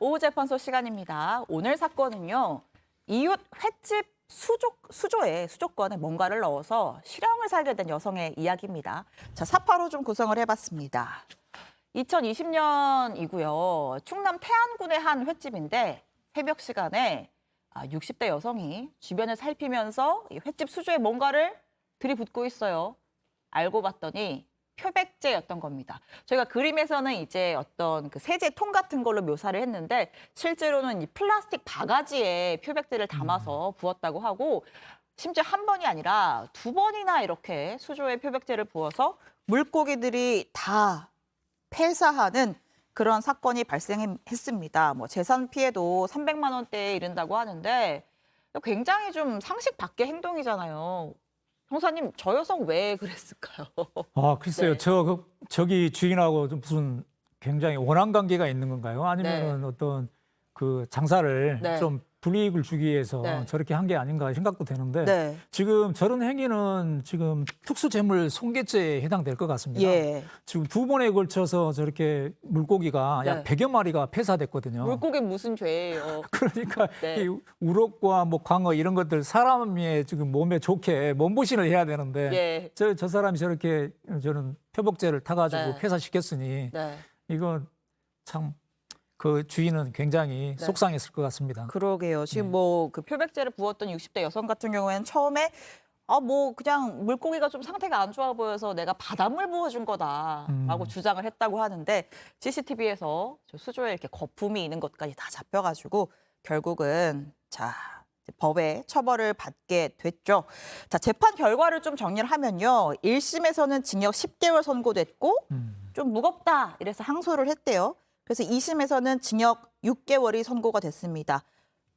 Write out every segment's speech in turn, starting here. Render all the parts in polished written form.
오후 재판소 시간입니다. 오늘 사건은요. 이웃 횟집 수조에 수조권에 뭔가를 넣어서 실형을 살게 된 여성의 이야기입니다. 자, 사파로 좀 구성을 해봤습니다. 2020년이고요. 충남 태안군의 한 횟집인데 새벽 시간에 60대 여성이 주변을 살피면서 이 횟집 수조에 뭔가를 들이붓고 있어요. 알고 봤더니 표백제였던 겁니다. 저희가 그림에서는 이제 어떤 그 세제통 같은 걸로 묘사를 했는데 실제로는 이 플라스틱 바가지에 표백제를 담아서 부었다고 하고 심지어 한 번이 아니라 두 번이나 이렇게 수조에 표백제를 부어서 물고기들이 다 폐사하는 그런 사건이 발생했습니다. 뭐 재산 피해도 300만 원대에 이른다고 하는데 굉장히 좀 상식 밖의 행동이잖아요. 형사님, 저 여성 왜 그랬을까요? 글쎄요. 네. 저기 주인하고 좀 무슨 굉장히 원한 관계가 있는 건가요? 아니면 어떤 그 장사를 네. 좀 불이익을 주기 위해서 네. 저렇게 한 게 아닌가 생각도 되는데 네. 지금 저런 행위는 지금 특수재물 손괴죄에 해당될 것 같습니다. 예. 지금 두 번에 걸쳐서 저렇게 물고기가 약 네. 100여 마리가 폐사됐거든요. 물고기 무슨 죄예요? 그러니까 네. 이 우럭과 뭐 광어 이런 것들 사람의 지금 몸에 좋게 몸보신을 해야 되는데 예. 저 사람이 저렇게 저는 표복제를 타가지고 네. 폐사시켰으니 네. 이건 참 그 주인은 굉장히 네. 속상했을 것 같습니다. 그러게요. 지금 뭐 그 표백제를 부었던 60대 여성 같은 경우에는 처음에 뭐 그냥 물고기가 좀 상태가 안 좋아 보여서 내가 바닷물 부어준 거다라고 주장을 했다고 하는데 CCTV에서 수조에 이렇게 거품이 있는 것까지 다 잡혀가지고 결국은 법에 처벌을 받게 됐죠. 자, 재판 결과를 좀 정리를 하면요. 1심에서는 징역 10개월 선고됐고 좀 무겁다 이래서 항소를 했대요. 그래서 2심에서는 징역 6개월이 선고가 됐습니다.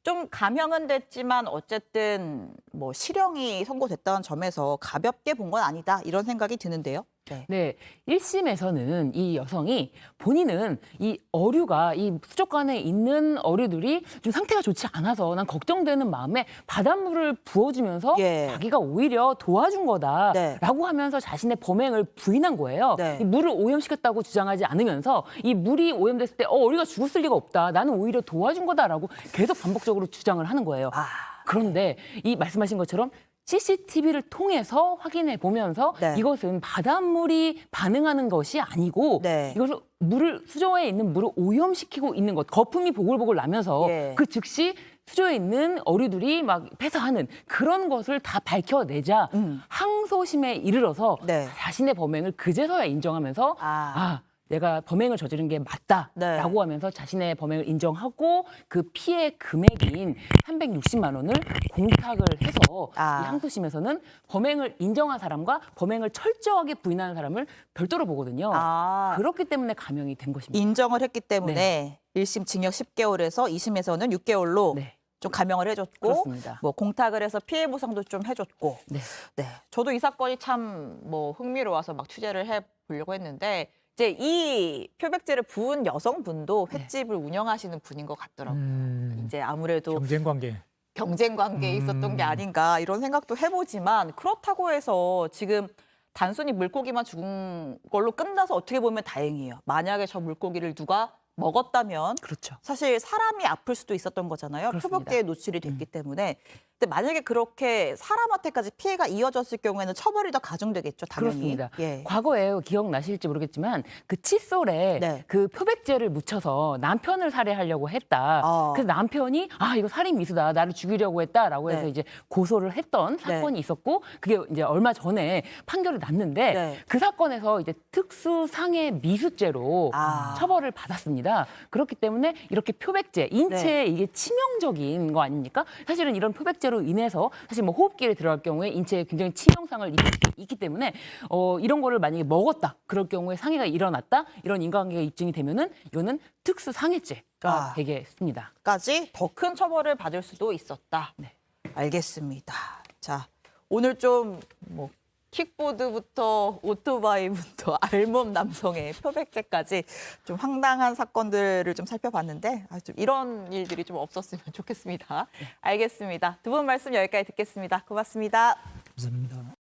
좀 감형은 됐지만 어쨌든 뭐 실형이 선고됐다는 점에서 가볍게 본 건 아니다 이런 생각이 드는데요. 네, 1심에서는 이 여성이 본인은 이 어류가 이 수족관에 있는 어류들이 좀 상태가 좋지 않아서 난 걱정되는 마음에 바닷물을 부어주면서 예. 자기가 오히려 도와준 거다라고 네. 하면서 자신의 범행을 부인한 거예요. 네. 이 물을 오염시켰다고 주장하지 않으면서 이 물이 오염됐을 때 어류가 죽었을 리가 없다. 나는 오히려 도와준 거다라고 계속 반복적으로 주장을 하는 거예요. 그런데 이 말씀하신 것처럼 CCTV를 통해서 확인해 보면서 네. 이것은 바닷물이 반응하는 것이 아니고 네. 이것을 수조에 있는 물을 오염시키고 있는 것, 거품이 보글보글 나면서 예. 그 즉시 수조에 있는 어류들이 막 폐사하는 그런 것을 다 밝혀내자 항소심에 이르러서 네. 자신의 범행을 그제서야 인정하면서 내가 범행을 저지른 게 맞다라고 네. 하면서 자신의 범행을 인정하고 그 피해 금액인 360만 원을 공탁을 해서 이 항소심에서는 범행을 인정한 사람과 범행을 철저하게 부인하는 사람을 별도로 보거든요. 그렇기 때문에 감형이 된 것입니다. 인정을 했기 때문에 1심 징역 10개월에서 2심에서는 6개월로 네. 좀 감형을 해줬고 그렇습니다. 뭐 공탁을 해서 피해 보상도 좀 해줬고 네. 저도 이 사건이 참 뭐 흥미로워서 막 취재를 해보려고 했는데 이제 이 표백제를 부은 여성분도 횟집을 운영하시는 분인 것 같더라고요. 이제 아무래도 경쟁 관계에 경쟁에 있었던 게 아닌가 이런 생각도 해보지만 그렇다고 해서 지금 단순히 물고기만 죽은 걸로 끝나서 어떻게 보면 다행이에요. 만약에 저 물고기를 누가 먹었다면 그렇죠. 사실 사람이 아플 수도 있었던 거잖아요. 그렇습니다. 표백제에 노출이 됐기 때문에. 근데 만약에 그렇게 사람한테까지 피해가 이어졌을 경우에는 처벌이 더 가중되겠죠, 당연히. 그렇습니다. 예. 과거에 기억나실지 모르겠지만 그 칫솔에 네. 그 표백제를 묻혀서 남편을 살해하려고 했다. 그래서 남편이 이거 살인 미수다. 나를 죽이려고 했다라고 해서 네. 이제 고소를 했던 사건이 있었고 그게 이제 얼마 전에 판결이 났는데 네. 그 사건에서 이제 특수상해 미수죄로 처벌을 받았습니다. 그렇기 때문에 이렇게 표백제 인체에 이게 치명적인 거 아닙니까? 사실은 이런 표백제로 인해서 사실 뭐 호흡기에 들어갈 경우에 인체에 굉장히 치명상을 입을 수 있기 때문에 이런 거를 만약에 먹었다 그럴 경우에 상해가 일어났다 이런 인과관계가 입증이 되면은 이거는 특수상해죄가 되겠습니다. 까지 더 큰 처벌을 받을 수도 있었다. 네. 알겠습니다. 자, 오늘 좀 뭐 킥보드부터 오토바이부터 알몸 남성의 표백제까지 좀 황당한 사건들을 좀 살펴봤는데 좀 이런 일들이 좀 없었으면 좋겠습니다. 알겠습니다. 두 분 말씀 여기까지 듣겠습니다. 고맙습니다. 감사합니다.